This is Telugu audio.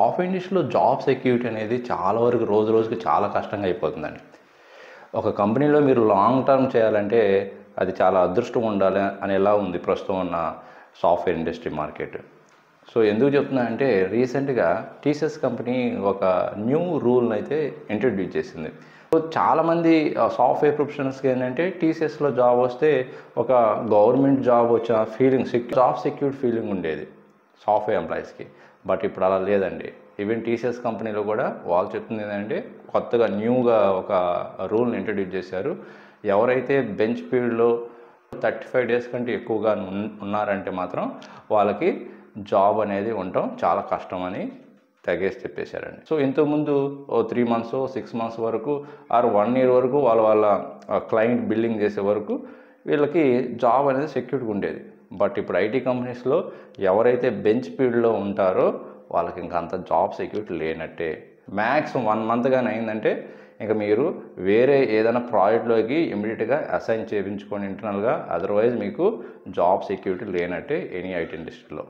సాఫ్ట్‌వేర్ ఇండస్ట్రీలో జాబ్ సెక్యూరిటీ అనేది చాలా వరకు రోజు రోజుకి చాలా కష్టంగా అయిపోతుందండి. ఒక కంపెనీలో మీరు లాంగ్ టర్మ్ చేయాలంటే అది చాలా అదృష్టం ఉండాలి అనేలా ఉంది ప్రస్తుతం ఉన్న సాఫ్ట్‌వేర్ ఇండస్ట్రీ మార్కెట్. సో ఎందుకు చెప్తున్నా అంటే రీసెంట్‌గా టీసీఎస్ కంపెనీ ఒక న్యూ రూల్‌ని అయితే ఇంట్రడ్యూస్ చేసింది. సో చాలామంది సాఫ్ట్‌వేర్ ప్రొఫెషనల్స్‌కి ఏంటంటే టీసీఎస్‌లో జాబ్ వస్తే ఒక గవర్నమెంట్ జాబ్ వచ్చిన ఫీలింగ్ జాబ్ సెక్యూర్డ్ ఫీలింగ్ ఉండేది సాఫ్ట్‌వేర్ ఎంప్లాయీస్‌కి. బట్ ఇప్పుడు అలా లేదండి. ఈవెన్ టీసీఎస్ కంపెనీలో కూడా వాళ్ళు చెప్తుంది ఏంటంటే కొత్తగా న్యూగా ఒక రూల్ని ఇంట్రడ్యూస్ చేశారు. ఎవరైతే బెంచ్ పీరియడ్లో 35 డేస్ కంటే ఎక్కువగా ఉన్నారంటే మాత్రం వాళ్ళకి జాబ్ అనేది ఉండటం చాలా కష్టం అని తెగేసి చెప్పేశారండి. సో ఇంతకుముందు 3 మంత్స్ 6 మంత్స్ వరకు ఆర్ 1 ఇయర్ వరకు వాళ్ళ క్లయింట్ బిల్లింగ్ చేసే వరకు వీళ్ళకి జాబ్ అనేది సెక్యూర్డ్గా ఉండేది. బట్ ఇప్పుడు ఐటీ కంపెనీస్లో ఎవరైతే బెంచ్ పీరియడ్లో ఉంటారో వాళ్ళకి ఇంకా అంత జాబ్ సెక్యూరిటీ లేనట్టే. మ్యాక్స్ 1 మంత్ కానీ అయిందంటే ఇంకా మీరు వేరే ఏదైనా ప్రాజెక్ట్లోకి ఇమీడియట్గా అసైన్ చేయించుకొని ఇంటర్నల్గా, అదర్వైజ్ మీకు జాబ్ సెక్యూరిటీ లేనట్టే ఎనీ ఐటీ ఇండస్ట్రీలో.